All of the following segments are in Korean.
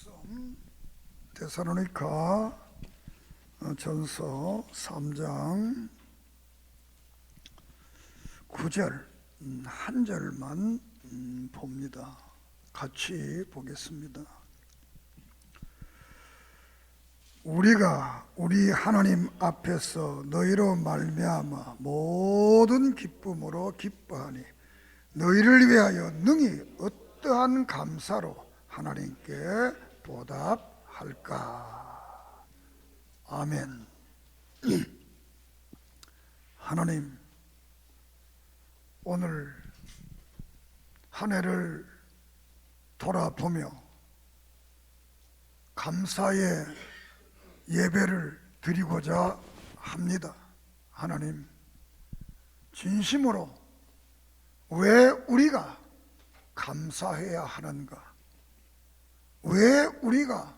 말씀 데살로니가 전서 3장 9절 한 절만 봅니다. 같이 보겠습니다. 우리가 우리 하나님 앞에서 너희로 말미암아 모든 기쁨으로 기뻐하니 너희를 위하여 능히 어떠한 감사로 하나님께 보답할까. 아멘. 하나님, 오늘 한 해를 돌아보며 감사의 예배를 드리고자 합니다. 하나님, 진심으로 왜 우리가 감사해야 하는가? 왜 우리가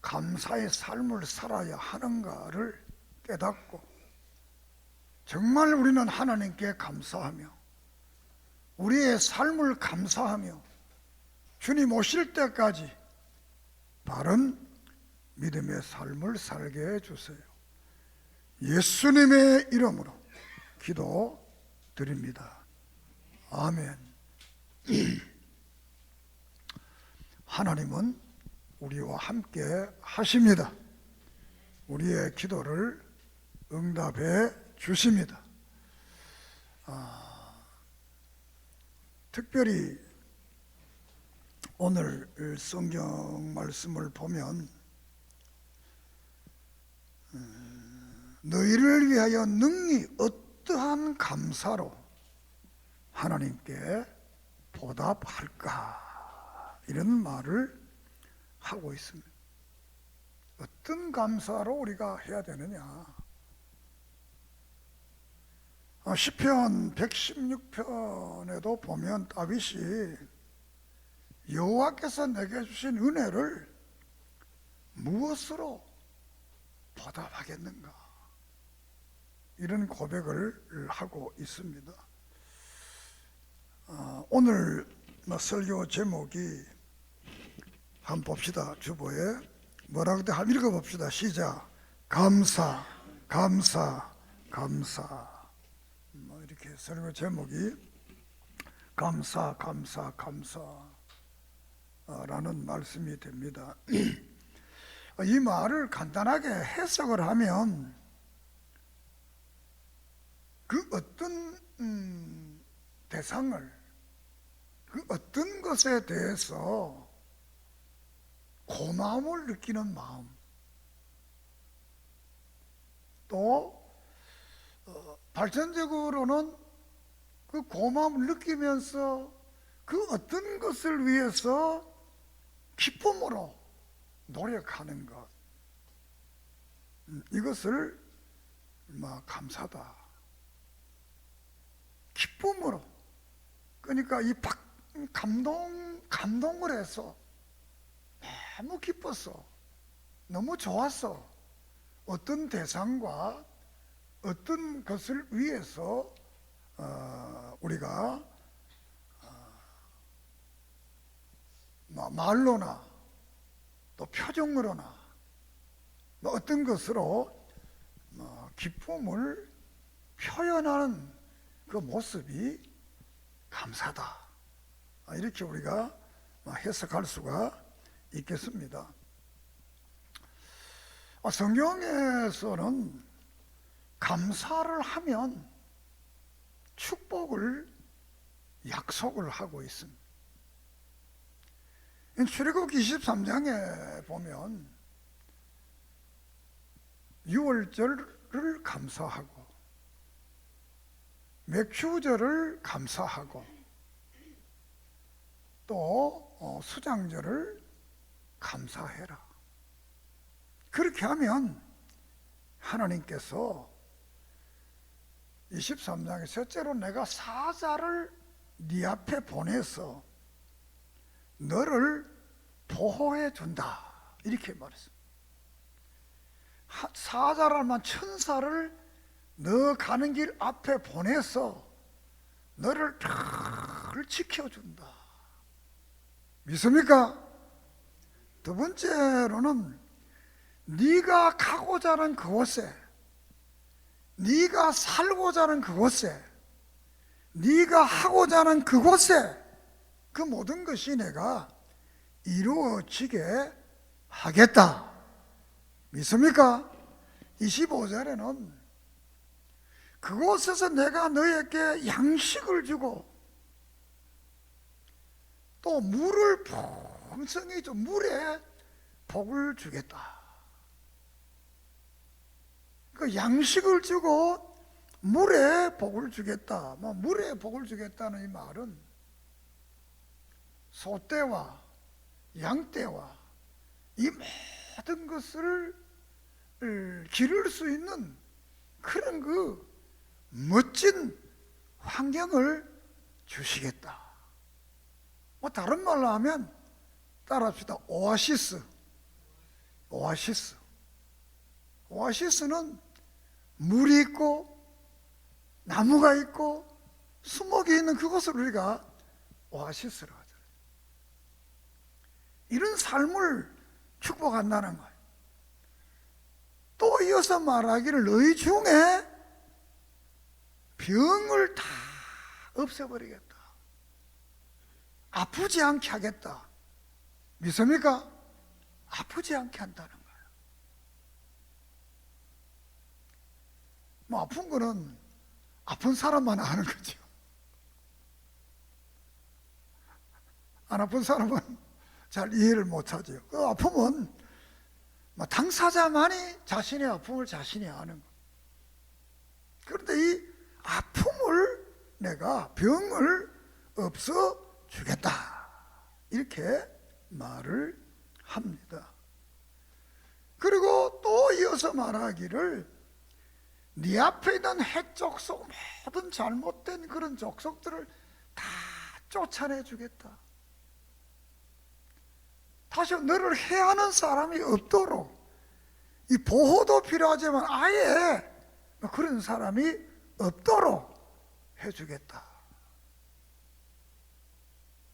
감사의 삶을 살아야 하는가를 깨닫고 정말 우리는 하나님께 감사하며 우리의 삶을 감사하며 주님 오실 때까지 바른 믿음의 삶을 살게 해주세요. 예수님의 이름으로 기도드립니다. 아멘. 하나님은 우리와 함께 하십니다. 우리의 기도를 응답해 주십니다. 특별히 오늘 성경 말씀을 보면 너희를 위하여 능히 어떠한 감사로 하나님께 보답할까, 이런 말을 하고 있습니다. 어떤 감사로 우리가 해야 되느냐? 시편 116편에도 보면 다윗이 여호와께서 내게 주신 은혜를 무엇으로 보답하겠는가, 이런 고백을 하고 있습니다. 오늘 설교 제목이 한번 봅시다. 주보에 뭐라고 돼? 한번 읽어봅시다. 시작. 감사, 감사, 감사. 이렇게 설교 제목이 감사, 감사, 감사라는 말씀이 됩니다. 이 말을 간단하게 해석을 하면 그 어떤 대상을, 그 어떤 것에 대해서 고마움을 느끼는 마음, 또 발전적으로는 그 고마움을 느끼면서 그 어떤 것을 위해서 기쁨으로 노력하는 것, 이것을 감사다, 기쁨으로, 그러니까 이 감동을 해서 너무 기뻤어, 너무 좋았어, 어떤 대상과 어떤 것을 위해서 우리가 말로나 또 표정으로나 어떤 것으로 기쁨을 표현하는 그 모습이 감사다, 이렇게 우리가 해석할 수가 있겠습니다. 성경에서는 감사를 하면 축복을 약속을 하고 있습니다. 출애굽기 23장에 보면 유월절을 감사하고 맥주절을 감사하고 또 수장절을 감사해라. 그렇게 하면 하나님께서 23장에 셋째로 내가 사자를 네 앞에 보내서 너를 보호해 준다, 이렇게 말했습니다. 사자라만 천사를 너 가는 길 앞에 보내서 너를 잘 지켜준다. 믿습니까? 두 번째로는 네가 가고자 하는 그곳에, 네가 살고자 하는 그곳에, 네가 하고자 하는 그곳에 그 모든 것이 내가 이루어지게 하겠다. 믿습니까? 25절에는 그곳에서 내가 너에게 양식을 주고 또 물을 풍성히 줘, 물에 복을 주겠다. 그 양식을 주고 물에 복을 주겠다. 물에 복을 주겠다는 이 말은 소떼와 양떼와 이 모든 것을 기를 수 있는 그런 그 멋진 환경을 주시겠다. 다른 말로 하면 따라합시다. 오아시스. 오아시스는 물이 있고 나무가 있고 수목이 있는 그곳을 우리가 오아시스라고 하죠. 이런 삶을 축복한다는 거예요. 또 이어서 말하기를 너희 중에 병을 다 없애버리겠다. 아프지 않게 하겠다. 믿습니까? 아프지 않게 한다는 거예요. 아픈 거는 아픈 사람만 아는 거죠. 안 아픈 사람은 잘 이해를 못하죠. 그 아픔은 당사자만이 자신의 아픔을 자신이 아는 거예요. 그런데 이 아픔을 내가 병을 없어 주겠다. 이렇게 말을 합니다. 그리고 또 이어서 말하기를 네 앞에 있는 핵족속, 모든 잘못된 그런 족속들을 다 쫓아내 주겠다. 다시 너를 해하는 사람이 없도록, 이 보호도 필요하지만 아예 그런 사람이 없도록 해주겠다.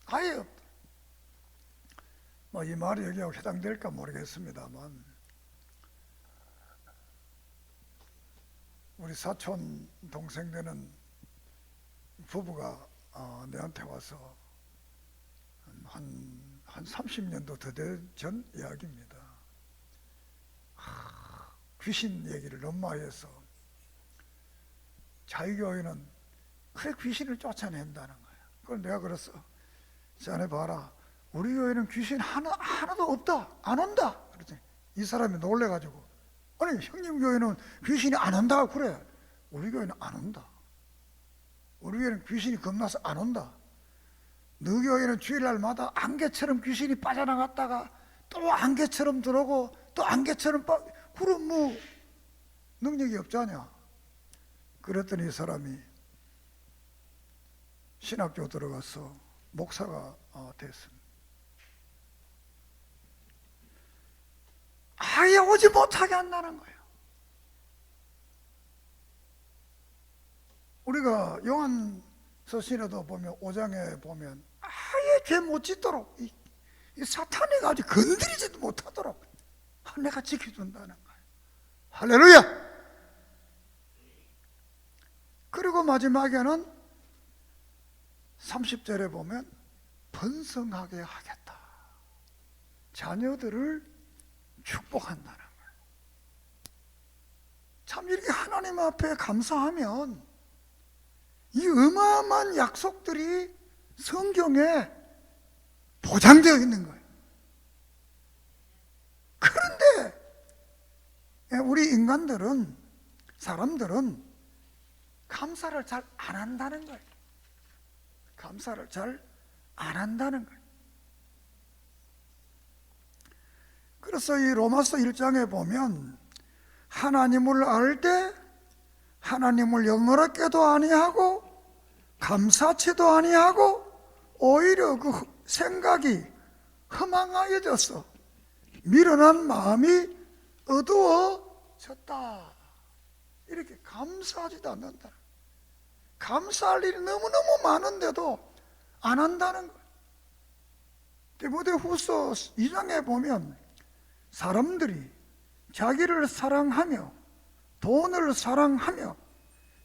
아예 없다. 이 말이 여기하고 해당될까 모르겠습니다만, 우리 사촌 동생 되는 부부가 내한테 와서 한 30년도 더 전 이야기입니다. 귀신 얘기를 너무 많이 해서 자기 교회는 그래 귀신을 쫓아낸다는 거야. 그걸 내가 그랬어. 자네 봐라, 우리 교회는 귀신 하나도 없다, 안 온다. 그랬더니 이 사람이 놀래가지고, 아니 형님 교회는 귀신이 안 온다. 그래, 우리 교회는 안 온다. 우리 교회는 귀신이 겁나서 안 온다. 너 교회는 주일날마다 안개처럼 귀신이 빠져나갔다가 또 안개처럼 들어오고 또 안개처럼 그럼 능력이 없잖냐. 그랬더니 이 사람이 신학교 들어가서 목사가 됐습니다. 아예 오지 못하게 한다는 거예요. 우리가 요한서 신에도 보면 5장에 보면 아예 죄 못 짓도록 이 사탄이 가지고 건드리지도 못하도록 내가 지켜준다는 거예요. 할렐루야. 그리고 마지막에는 30절에 보면 번성하게 하겠다. 자녀들을 축복한다는 거예요. 참 이렇게 하나님 앞에 감사하면 이 어마어마한 약속들이 성경에 보장되어 있는 거예요. 그런데 우리 인간들은, 사람들은 감사를 잘 안 한다는 거예요. 감사를 잘 안 한다는 거예요. 그래서 이 로마서 1장에 보면 하나님을 알 때 하나님을 영어롭게도 아니하고 감사치도 아니하고 오히려 그 생각이 허망하여져서 미련한 마음이 어두워졌다. 이렇게 감사하지도 않는다. 감사할 일이 너무너무 많은데도 안 한다는 거예요. 디모데후서 2장에 보면 사람들이 자기를 사랑하며 돈을 사랑하며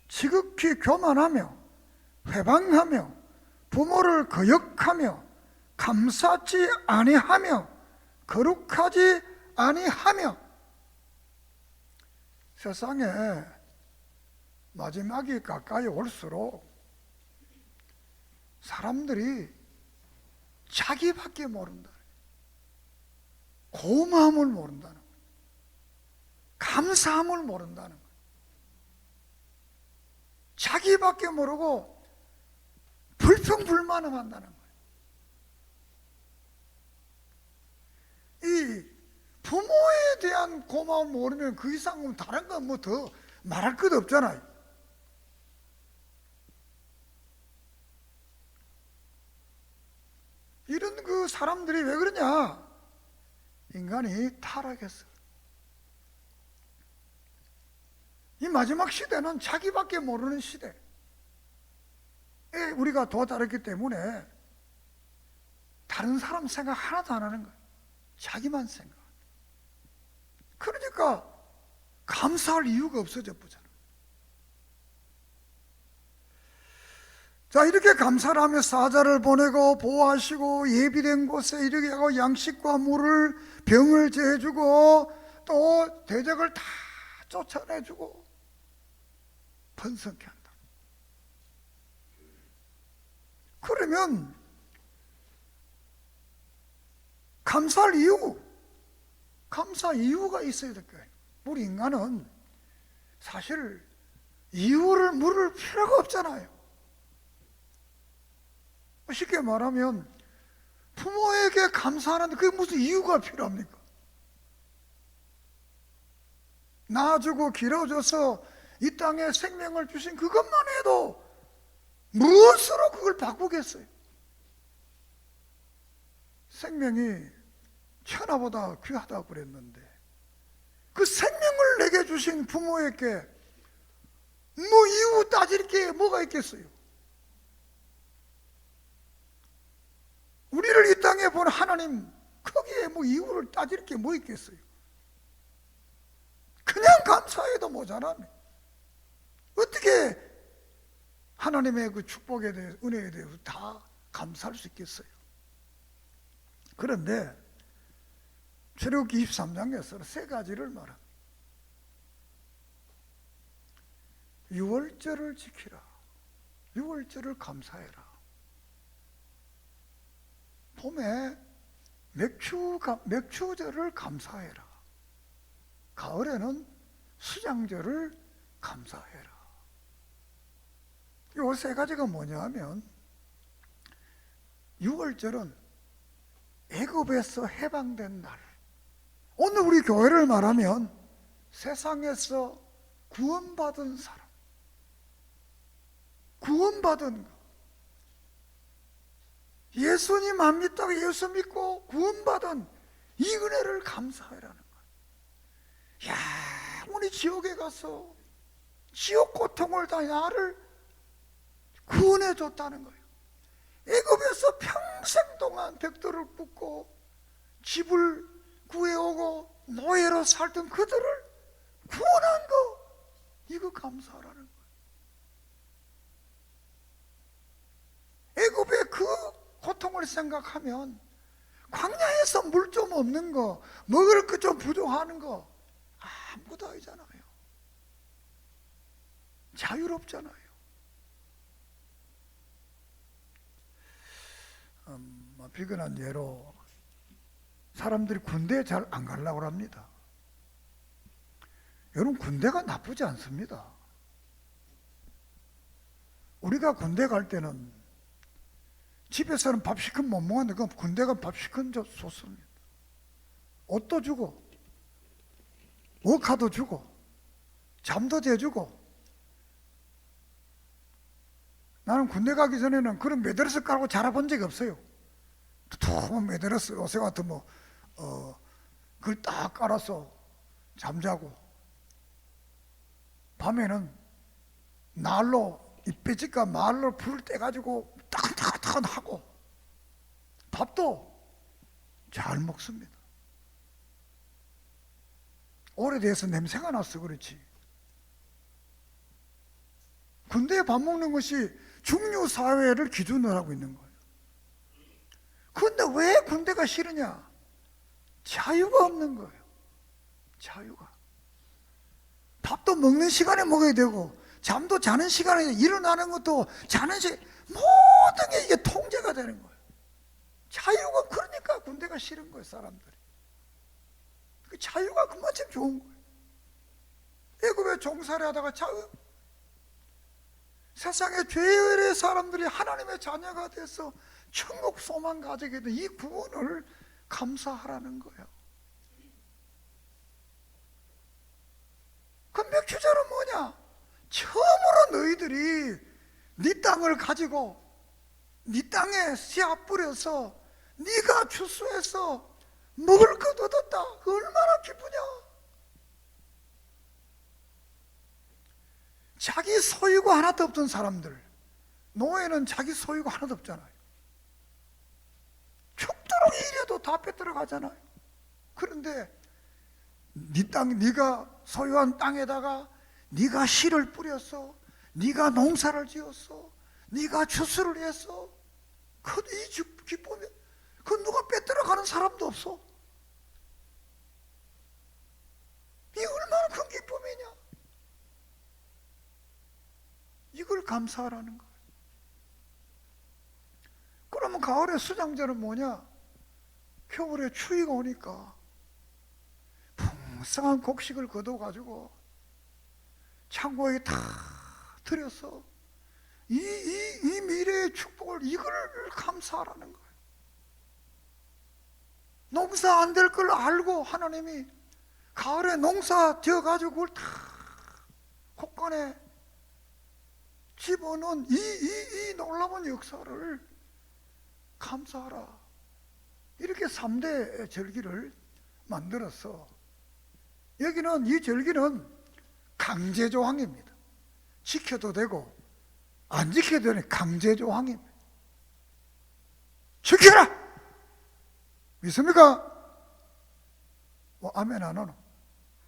지극히 교만하며 회방하며 부모를 거역하며 감사치 아니하며 거룩하지 아니하며. 세상에 마지막이 가까이 올수록 사람들이 자기밖에 모른다, 고마움을 모른다는 거예요. 감사함을 모른다는 거예요. 자기밖에 모르고 불평불만을 한다는 거예요. 이 부모에 대한 고마움 모르면 그 이상은 다른 건 뭐 더 말할 것도 없잖아요. 이런 그 사람들이 왜 그러냐? 인간이 타락했어. 이 마지막 시대는 자기밖에 모르는 시대. 우리가 도달했기 때문에 다른 사람 생각 하나도 안 하는 거예요. 자기만 생각. 그러니까 감사할 이유가 없어져 보잖아요. 자, 이렇게 감사를 하며 사자를 보내고 보호하시고 예비된 곳에 이르게 하고 양식과 물을 병을 제해주고 또 대적을 다 쫓아내주고 번성케 한다. 그러면 감사할 이유, 감사 이유가 있어야 될 거예요. 우리 인간은 사실 이유를 물을 필요가 없잖아요. 쉽게 말하면 부모에게 감사하는데 그게 무슨 이유가 필요합니까? 낳아주고 길어줘서 이 땅에 생명을 주신 그것만 해도 무엇으로 그걸 바꾸겠어요? 생명이 천하보다 귀하다고 그랬는데 그 생명을 내게 주신 부모에게 뭐 이유 따질 게 뭐가 있겠어요? 우리를 이 땅에 본 하나님, 거기에 뭐 이유를 따질 게 뭐 있겠어요? 그냥 감사해도 모자라네. 어떻게 하나님의 그 축복에 대해서, 은혜에 대해서 다 감사할 수 있겠어요? 그런데 출애굽기 23장에서는 세 가지를 말합니다. 유월절을 지키라. 유월절을 감사해라. 봄에 맥추절을 감사해라. 가을에는 수장절을 감사해라. 이 세 가지가 뭐냐 하면, 유월절은 애굽에서 해방된 날. 오늘 우리 교회를 말하면 세상에서 구원받은 사람, 구원받은 것, 예수님 안 믿다가 예수 믿고 구원받은 이 은혜를 감사하라는 거예요. 야, 우리 지옥에 가서 지옥 고통을 다 나를 구원해 줬다는 거예요. 애굽에서 평생 동안 벽돌을 붓고 집을 구해오고 노예로 살던 그들을 구원한 거, 이거 감사하라는 거예요. 애굽의 그 고통을 생각하면 광야에서 물 좀 없는 거, 먹을 것 좀 부족하는 거 아무것도 아니잖아요. 자유롭잖아요. 비근한 예로 사람들이 군대에 잘 안 가려고 합니다. 여러분, 군대가 나쁘지 않습니다. 우리가 군대 갈 때는 집에서는 밥 시키면 못 먹는데 그 군대가 밥 시키면 좋습니다. 옷도 주고 워카도 주고 잠도 재주고. 나는 군대 가기 전에는 그런 매드러스 깔고 자라본 적이 없어요. 두툼한 매드러스 요새 같은 그걸 딱 깔아서 잠자고, 밤에는 난로, 이 뼈집과 말로 불을 떼가지고 따끈따끈따끈 하고, 밥도 잘 먹습니다. 오래돼서 냄새가 나서 그렇지. 군대에 밥 먹는 것이 중류 사회를 기준으로 하고 있는 거예요. 근데 왜 군대가 싫으냐? 자유가 없는 거예요. 자유가. 밥도 먹는 시간에 먹어야 되고, 잠도 자는 시간에 일어나는 것도 자는 시간, 모든 게 이게 통제가 되는 거예요. 자유가. 그러니까 군대가 싫은 거예요, 사람들이. 그 자유가 그만큼 좋은 거예요. 애굽에 종살이 하다가 자유. 세상의 죄의 사람들이 하나님의 자녀가 돼서 천국 소망 가지게 된 이 구원을 감사하라는 거예요. 그 맥주절은 뭐냐? 처음으로 너희들이 네 땅을 가지고 네 땅에 씨앗 뿌려서 네가 추수해서 먹을 것 얻었다. 그 얼마나 기쁘냐? 자기 소유가 하나도 없던 사람들, 노예는 자기 소유가 하나도 없잖아요. 죽도록 일해도 다 뺏들어 가잖아요. 그런데 네 땅, 네가 소유한 땅에다가 네가 씨를 뿌렸어, 네가 농사를 지었어, 네가 추수를 했어. 이 기쁨이, 그 누가 뺏들어 가는 사람도 없어. 이 얼마나 큰 기쁨이냐? 이걸 감사하라는 거예요. 그러면 가을에 수장절은 뭐냐? 겨울에 추위가 오니까 풍성한 곡식을 거둬가지고 창고에 다 들여서 이 미래의 축복을, 이걸 감사하라는 거예요. 농사 안 될 걸 알고 하나님이 가을에 농사 지어가지고 그걸 다 곳간에 집어넣은 이 놀라운 역사를 감사하라. 이렇게 3대 절기를 만들어서, 여기는 이 절기는 강제조항입니다. 지켜도 되고 안 지켜도 되는 강제조항입니다. 지켜라! 믿습니까? 아멘 안 하노?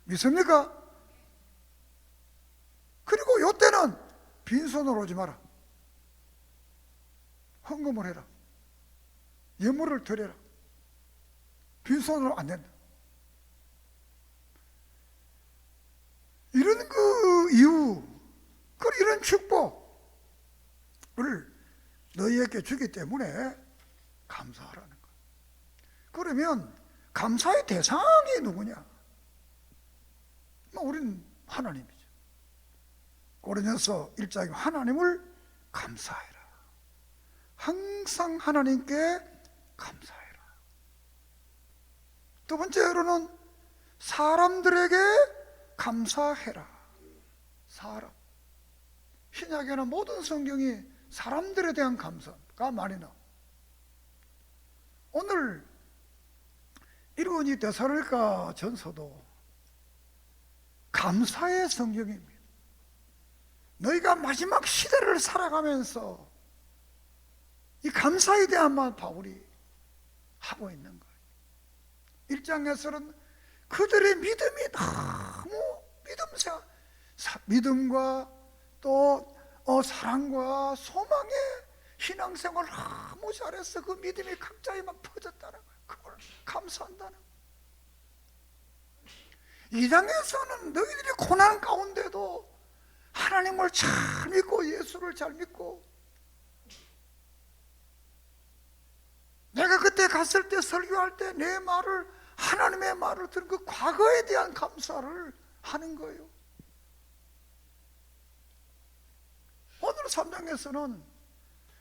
믿습니까? 그리고 요때는 빈손으로 오지 마라. 헌금을 해라. 예물을 드려라. 빈손으로 안 된다. 이런 그 이유, 이런 축복을 너희에게 주기 때문에 감사하라는 거예요. 그러면 감사의 대상이 누구냐? 우리는 하나님이죠. 고린도서 1장에 하나님을 감사해라. 항상 하나님께 감사해라. 두 번째로는 사람들에게 감사해라. 사람. 신약에는 모든 성경이 사람들에 대한 감사가 많이 나와. 오늘 읽은 이 데살로니가 전서도 감사의 성경입니다. 너희가 마지막 시대를 살아가면서 이 감사에 대한 말 바울이 하고 있는 거예요. 1장에서는 그들의 믿음이 너무 믿음과 또 사랑과 소망의 신앙생활을 너무 잘해서 그 믿음이 각자에 막 퍼졌다는 거예요. 그걸 감사한다는 거예요. 2장에서는 너희들이 고난 가운데도 하나님을 잘 믿고 예수를 잘 믿고, 내가 그때 갔을 때 설교할 때 내 말을, 하나님의 말을 들은 그 과거에 대한 감사를 하는 거예요. 오늘 3장에서는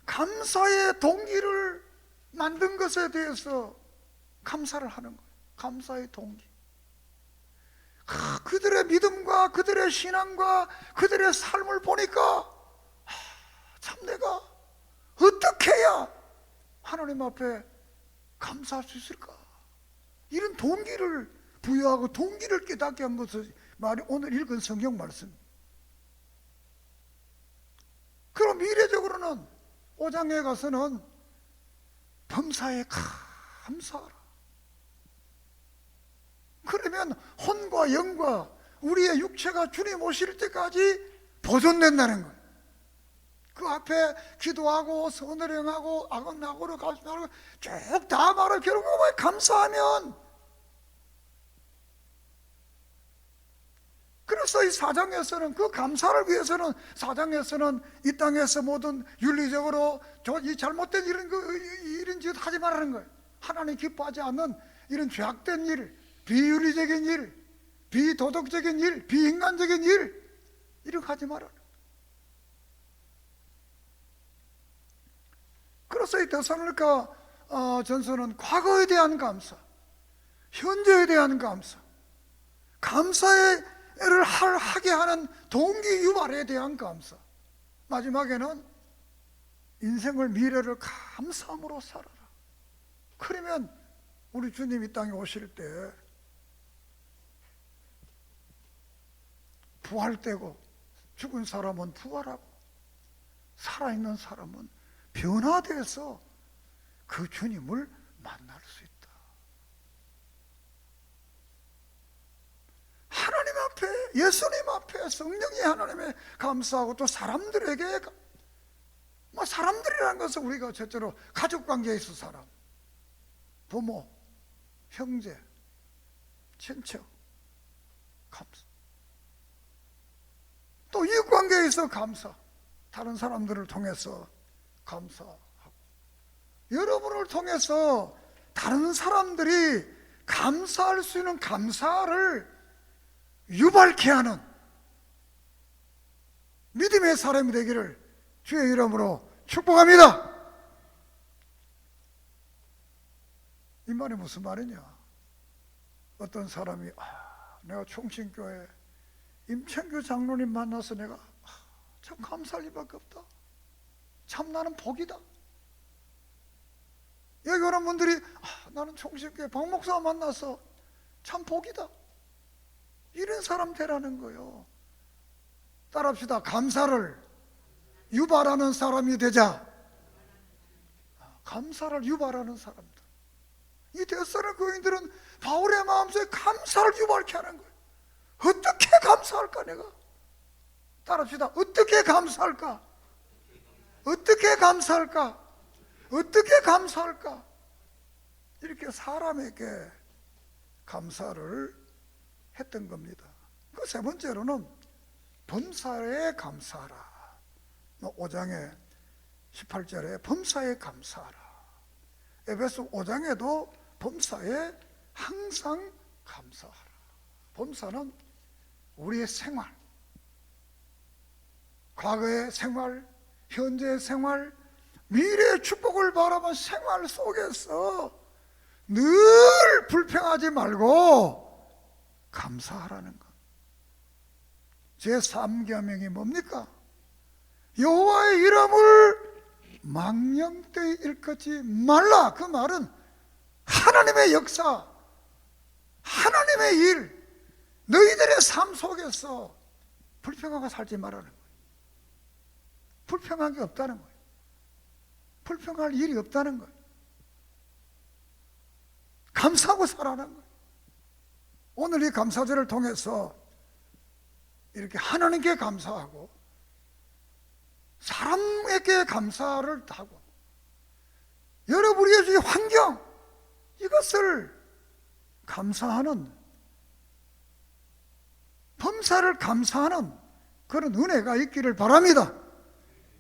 감사의 동기를 만든 것에 대해서 감사를 하는 거예요. 감사의 동기. 그들의 믿음과 그들의 신앙과 그들의 삶을 보니까 참 내가 어떻게 해야 하나님 앞에 감사할 수 있을까? 이런 동기를 부여하고 동기를 깨닫게 한 것을 오늘 읽은 성경 말씀. 그럼 미래적으로는 5장에 가서는 범사에 감사하라. 그러면 혼과 영과 우리의 육체가 주님 오실 때까지 보존된다는 거예요. 그 앞에 기도하고 선을 행하고 악은 악으로 가시고 쭉 다 말을 결국에 감사하면, 그래서 이 사장에서는 그 감사를 위해서는, 사장에서는 이 땅에서 모든 윤리적으로 이 잘못된 이런 짓 하지 말라는 거예요. 하나님 기뻐하지 않는 이런 죄악된 일, 비윤리적인 일, 비도덕적인 일, 비인간적인 일, 이런 거 하지 말아라. 그래서 이 데살로니가 전서는 과거에 대한 감사, 현재에 대한 감사, 감사를 하게 하는 동기 유발에 대한 감사, 마지막에는 인생을, 미래를 감사함으로 살아라. 그러면 우리 주님 이 땅에 오실 때 부활되고, 죽은 사람은 부활하고 살아있는 사람은 변화돼서 그 주님을 만날 수 있다. 하나님 앞에, 예수님 앞에, 성령이 하나님에 감사하고, 또 사람들에게, 사람들이라는 것은 우리가 첫째로 가족관계에 있어 사람, 부모, 형제, 친척, 감사. 또 이웃관계에 있어 감사, 다른 사람들을 통해서 감사하고, 여러분을 통해서 다른 사람들이 감사할 수 있는 감사를 유발케 하는 믿음의 사람이 되기를 주의 이름으로 축복합니다. 이 말이 무슨 말이냐? 어떤 사람이 내가 총신교회 임창규 장로님 만나서 내가 참 감사할 일밖에 없다, 참 나는 복이다. 여기 오는 분들이 나는 총신교회 박 목사 만나서 참 복이다, 이런 사람 되라는 거예요. 따라합시다. 감사를 유발하는 사람이 되자. 감사를 유발하는 사람들. 이 데살로니가 교인들은 바울의 마음속에 감사를 유발케 하는 거예요. 어떻게 감사할까 내가? 따라합시다. 어떻게 감사할까? 어떻게 감사할까? 어떻게 감사할까? 이렇게 사람에게 감사를 했던 겁니다. 그 세 번째로는 범사에 감사하라. 5장에 18절에 범사에 감사하라. 에베소 5장에도 범사에 항상 감사하라. 범사는 우리의 생활, 과거의 생활, 현재의 생활, 미래의 축복을 바라본 생활 속에서 늘 불평하지 말고 감사하라는 것. 제3계명이 뭡니까? 여호와의 이름을 망령되이 일컫지 말라. 그 말은 하나님의 역사, 하나님의 일, 너희들의 삶 속에서 불평하고 살지 말라는 거예요. 불평한 게 없다는 거예요. 불평할 일이 없다는 거예요. 감사하고 살아라는 거예요. 오늘 이 감사절을 통해서 이렇게 하나님께 감사하고 사람에게 감사를 하고, 여러분의 주위 환경, 이것을 감사하는, 범사를 감사하는 그런 은혜가 있기를 바랍니다.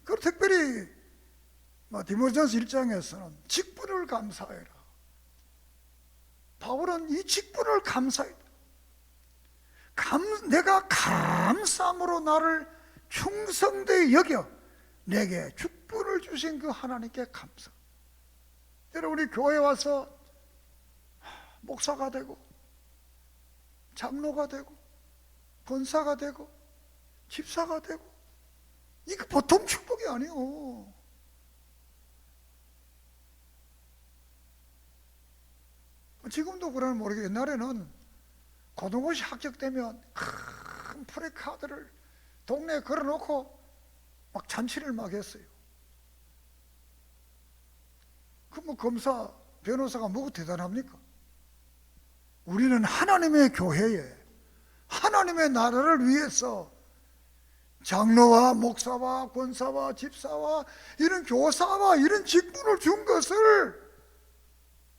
그리고 특별히 디모데전서 1장에서는 직분을 감사해라. 바울은 이 직분을 감사해라. 내가 감사함으로 나를 충성되이 여겨 내게 직분을 주신 그 하나님께 감사. 여러분, 우리 교회에 와서 목사가 되고 장로가 되고 권사가 되고 집사가 되고, 이거 보통 축복이 아니에요. 지금도 그러면 모르겠, 옛날에는 고등고시 합격되면 큰 프레카드를 동네에 걸어놓고 막 잔치를 막 했어요. 그 검사, 변호사가 뭐가 대단합니까? 우리는 하나님의 교회에 하나님의 나라를 위해서 장로와 목사와 권사와 집사와 이런 교사와 이런 직분을 준 것을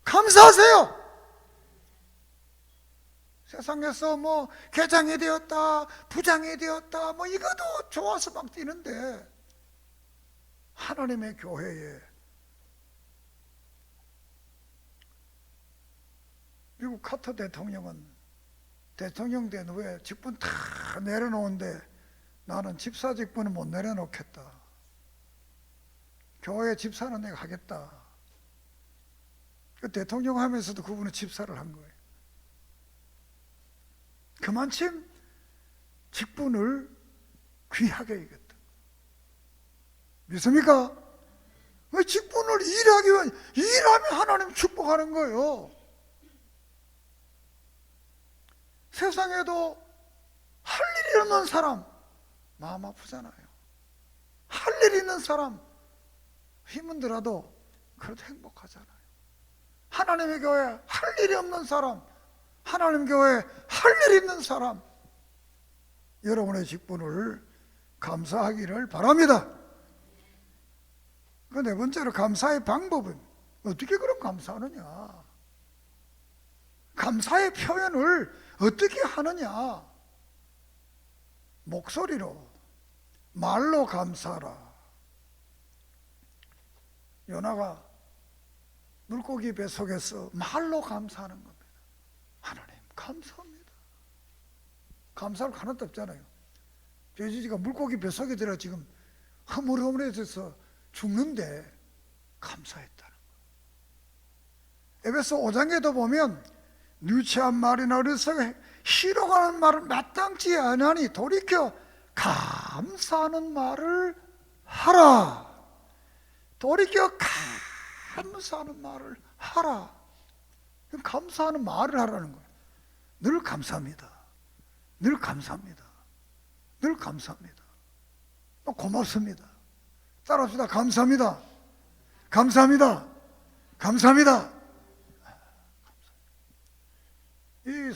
감사하세요. 세상에서 뭐 계장이 되었다, 부장이 되었다, 뭐 이것도 좋아서 막 뛰는데 하나님의 교회에 미국 카터 대통령은 대통령 된 후에 직분 다 내려놓은데 나는 집사 직분은 못 내려놓겠다. 교회 집사는 내가 하겠다. 그 대통령 하면서도 그분은 집사를 한 거예요. 그만큼 직분을 귀하게 여겼다. 믿습니까? 왜 직분을 일하면 하나님 축복하는 거예요. 세상에도 할 일이 없는 사람 마음 아프잖아요. 할 일 있는 사람 힘은 들어도 그래도 행복하잖아요. 하나님의 교회 할 일이 없는 사람, 하나님 교회 할 일 있는 사람, 여러분의 직분을 감사하기를 바랍니다. 그 네 번째로 감사의 방법은 어떻게 그럼 감사하느냐? 감사의 표현을 어떻게 하느냐? 목소리로, 말로 감사하라. 요나가 물고기 뱃속에서 말로 감사하는 겁니다. 하나님 감사합니다. 감사할 하나도 없잖아요. 돼지가 물고기 뱃속에 들어 지금 허물허물해져서 죽는데 감사했다는 거. 에베소 5장에도 보면 유치한 말이나 어리석어 희롱하는 말을 마땅치 않으니 돌이켜 감사하는 말을 하라. 돌이켜 감사하는 말을 하라. 감사하는 말을 하라는 거예요. 늘 감사합니다. 늘 감사합니다. 늘 감사합니다. 고맙습니다. 따라합시다. 감사합니다. 감사합니다. 감사합니다. 이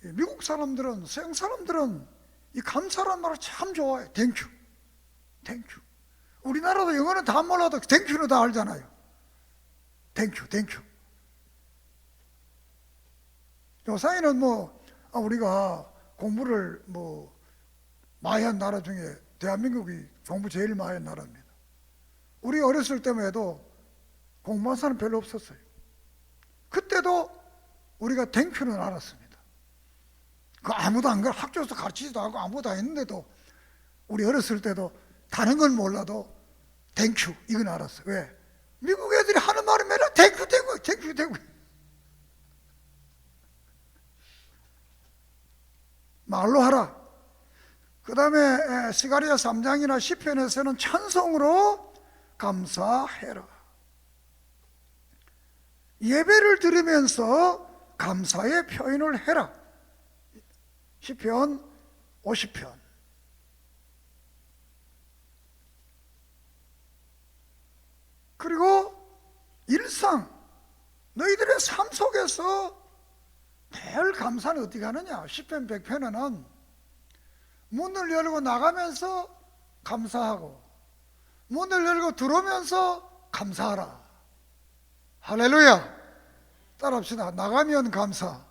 미국 사람들은, 서양 사람들은 이 감사라는 말을 참 좋아해. 땡큐. 땡큐. 우리나라도 영어는 다 몰라도 땡큐는 다 알잖아요. 땡큐, 땡큐. 요사이는 우리가 공부를 많이 한 나라 중에 대한민국이 공부 제일 많이 한 나라입니다. 우리 어렸을 때만 해도 공부한 사람 별로 없었어요. 그때도 우리가 땡큐는 알았습니다. 그 아무도 안 가, 학교에서 가르치지도 않고 아무도 안 했는데도 우리 어렸을 때도 다른 건 몰라도 땡큐 이건 알았어요. 왜? 미국 애들이 하는 말이 맨날 땡큐 땡큐 땡큐 땡큐. 말로 하라. 그 다음에 스가랴 3장이나 시편에서는 찬송으로 감사해라. 예배를 드리면서 감사의 표현을 해라. 시편 50편. 그리고 일상 너희들의 삶 속에서 늘 감사는 어떻게 하느냐? 시편 100편에는 문을 열고 나가면서 감사하고 문을 열고 들어오면서 감사하라. 할렐루야. 따라합시다. 나가면 감사,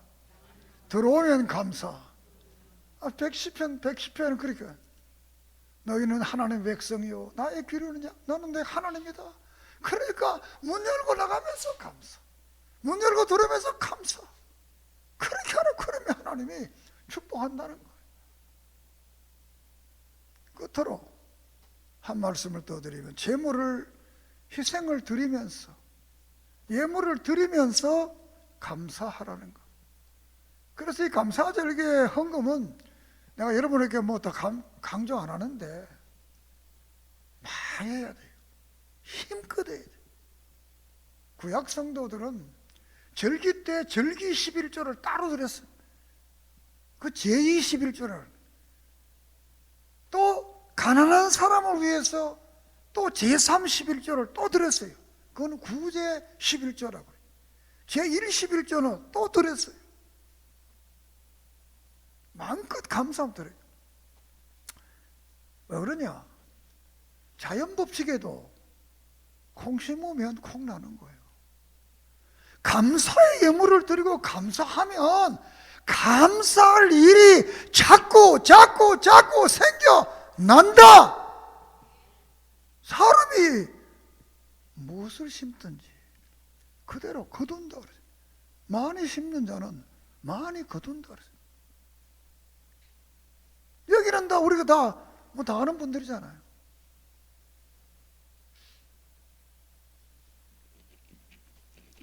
들어오면 감사. 110편은 그러니까 너희는 하나님의 백성이요 나의 귀로느냐? 너는 내 하나님이다. 그러니까 문 열고 나가면서 감사, 문 열고 들어오면서 감사. 그렇게 하는, 그러면 하나님이 축복한다는 거예요. 끝으로 한 말씀을 더 드리면 제물을, 희생을 드리면서, 예물을 드리면서 감사하라는 거. 그래서 이 감사절기의 헌금은 내가 여러분에게 더 강조 안 하는데 많이 해야 돼요. 힘껏 해야 돼요. 구약 성도들은 절기 때 절기 11조를 따로 드렸어요. 그 제2 11조를. 또 가난한 사람을 위해서 또 제3 11조를 또 드렸어요. 그건 구제 11조라고 해요. 제1 11조는 또 드렸어요. 마음껏 감사함 드려요. 왜 그러냐? 자연법칙에도 콩 심으면 콩 나는 거예요. 감사의 예물을 드리고 감사하면 감사할 일이 자꾸 생겨난다. 사람이 무엇을 심든지 그대로 거둔다 그랬어요. 많이 심는 자는 많이 거둔다 그랬어요. 여기는 다 우리가 다 아는 분들이잖아요.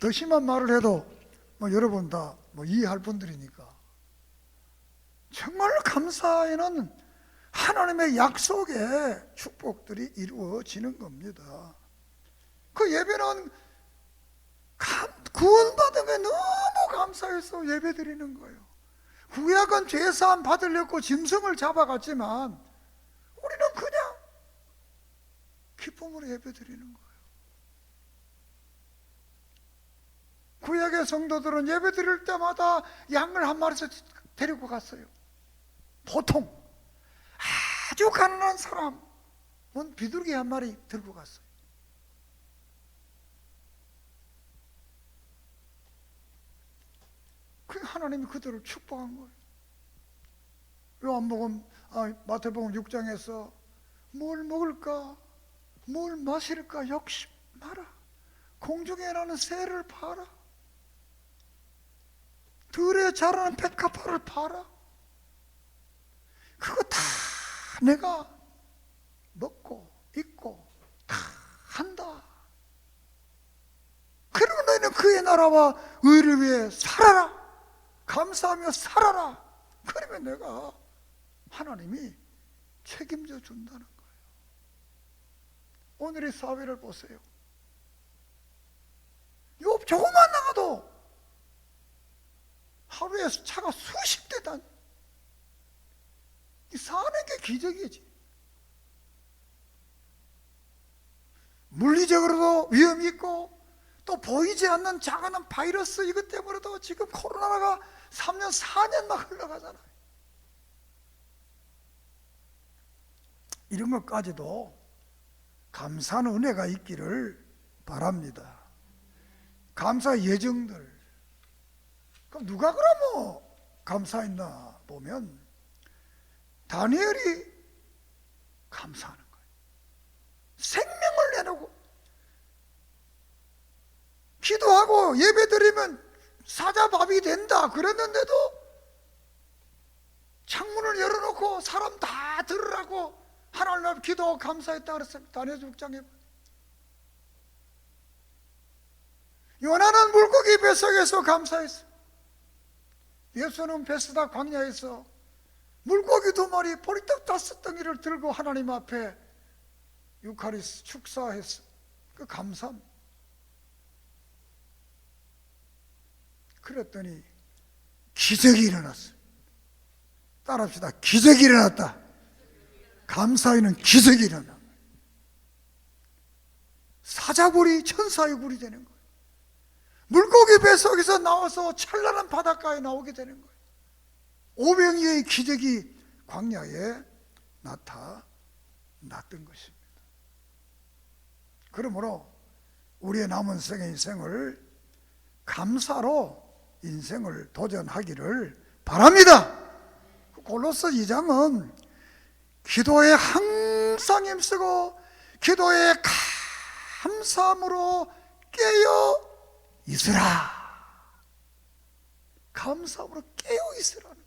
더 심한 말을 해도 여러분 다 이해할 분들이니까. 정말 감사에는 하나님의 약속의 축복들이 이루어지는 겁니다. 그 예배는 구원받은 게 너무 감사해서 예배 드리는 거예요. 구약은 죄사함 받으려고 짐승을 잡아갔지만 우리는 그냥 기쁨으로 예배 드리는 거예요. 구약의 성도들은 예배 드릴 때마다 양을 한 마리씩 데리고 갔어요. 보통 아주 가난한 사람은 비둘기 한 마리 들고 갔어요. 그 하나님이 그들을 축복한 거예요. 마태복음 6장에서 뭘 먹을까 뭘 마실까 욕심 마라. 공중에 나는 새를 봐라. 들에 자라는 백합화를 봐라. 그거 다 내가 먹고 입고 다 한다. 그리고 너희는 그의 나라와 의를 위해 살아라. 감사하며 살아라. 그러면 내가 하나님이 책임져 준다는 거예요. 오늘의 사회를 보세요. 요 조금만 나가도 하루에 차가 수십 대 다니. 이 사는 게 기적이지. 물리적으로도 위험이 있고 또 보이지 않는 작은 바이러스 이것 때문에도 지금 코로나가 3년 4년 막 흘러가잖아요. 이런 것까지도 감사한 은혜가 있기를 바랍니다. 감사 예정들. 그럼 누가 그러면 감사했나 보면 다니엘이 감사하는 거예요. 생명을 내놓고 기도하고 예배드리면 사자밥이 된다 그랬는데도 창문을 열어놓고 사람 다 들으라고 하나님 앞에 기도하고 감사했다 그랬습니다. 다니엘 6장에. 요나는 물고기 뱃속에서 감사했어. 예수는 베스다 광야에서 물고기 2마리 보리떡 5덩이를 들고 하나님 앞에 유카리스 축사했어. 그 감사함. 그랬더니 기적이 일어났어. 따라합시다. 기적이 일어났다. 감사에는 기적이 일어나. 사자굴이 천사의 굴이 되는 거예요. 물고기 뱃속에서 나와서 찬란한 바닷가에 나오게 되는 거예요. 오병이의 기적이 광야에 나타났던 것입니다. 그러므로 우리의 남은 생의 인생을 감사로 인생을 도전하기를 바랍니다. 골로새 2장은 기도에 항상 힘쓰고 기도에 감사함으로 깨어 있으라. 감사함으로 깨어 있으라는 것.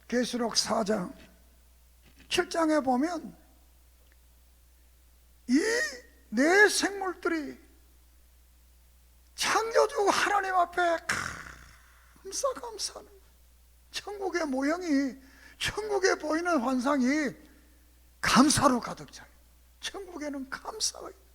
계시록 4장 7장에 보면 이 네 생물들이 창조주 하나님 앞에 감사하는 거예요. 천국의 모형이, 천국에 보이는 환상이 감사로 가득 차요. 천국에는 감사가 있어요.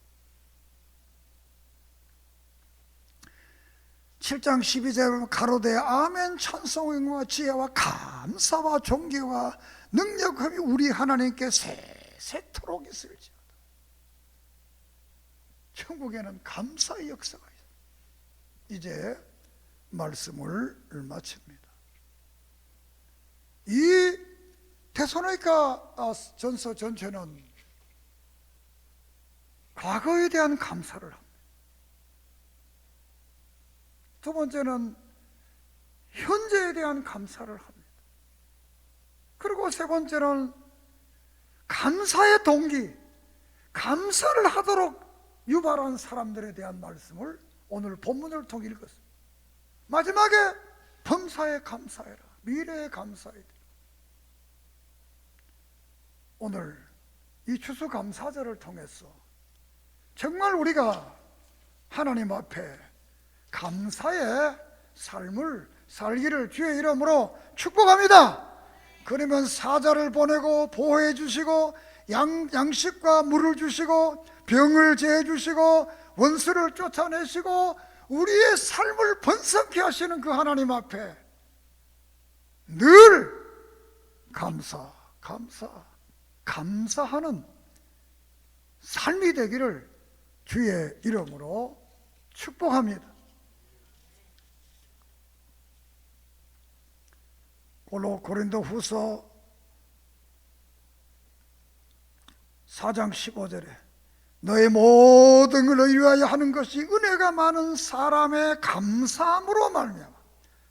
7장 12절에 보면 가로되 아멘 찬송과 지혜와 감사와 존귀와 능력함이 우리 하나님께 세세토록 있을지어다. 천국에는 감사의 역사가 있어요. 이제 말씀을 마칩니다. 이 데살로니가 전서 전체는 과거에 대한 감사를 합니다. 두 번째는 현재에 대한 감사를 합니다. 그리고 세 번째는 감사의 동기, 감사를 하도록 유발한 사람들에 대한 말씀을 오늘 본문을 통해 읽었습니다. 마지막에 범사에 감사해라, 미래에 감사해라. 오늘 이 추수감사절을 통해서 정말 우리가 하나님 앞에 감사의 삶을 살기를 주의 이름으로 축복합니다. 그러면 사자를 보내고 보호해 주시고 양식과 물을 주시고 병을 제해 주시고 원수를 쫓아내시고 우리의 삶을 번성케 하시는 그 하나님 앞에 늘 감사하는 삶이 되기를 주의 이름으로 축복합니다. 고린도후서 4장 15절에 너의 모든 걸 위하여 하는 것이 은혜가 많은 사람의 감사함으로 말미암아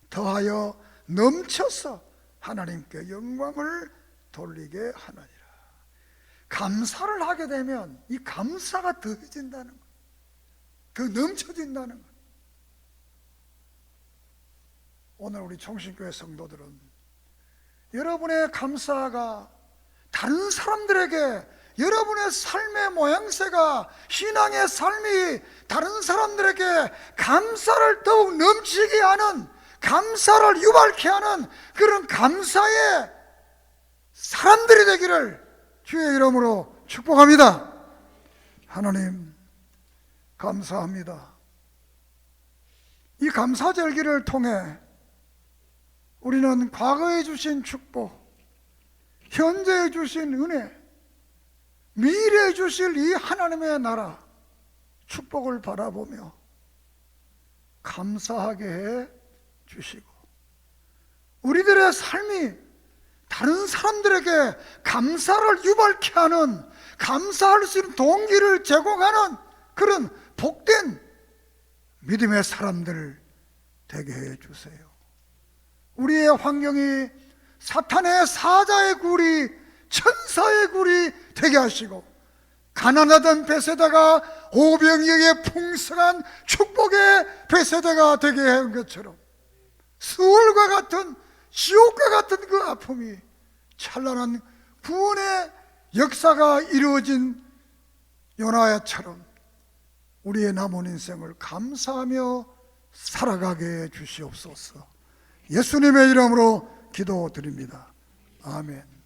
더하여 넘쳐서 하나님께 영광을 돌리게 하느니라. 감사를 하게 되면 이 감사가 더해진다는 것, 더 넘쳐진다는 것. 오늘 우리 총신교회 성도들은 여러분의 감사가 다른 사람들에게 여러분의 삶의 모양새가 신앙의 삶이 다른 사람들에게 감사를 더욱 넘치게 하는, 감사를 유발케 하는 그런 감사의 사람들이 되기를 주의 이름으로 축복합니다. 하나님 감사합니다. 이 감사절기를 통해 우리는 과거에 주신 축복, 현재에 주신 은혜, 미래에 주실 이 하나님의 나라 축복을 바라보며 감사하게 해 주시고 우리들의 삶이 다른 사람들에게 감사를 유발케 하는, 감사할 수 있는 동기를 제공하는 그런 복된 믿음의 사람들 되게 해 주세요. 우리의 환경이 사탄의 사자의 굴이, 천사의 굴이 되게 하시고 가난하던 베세다가 오병이어의 풍성한 축복의 베세다가 되게 한 것처럼 수월과 같은, 지옥과 같은 그 아픔이 찬란한 구원의 역사가 이루어진 요나야처럼 우리의 남은 인생을 감사하며 살아가게 해 주시옵소서. 예수님의 이름으로 기도드립니다. 아멘.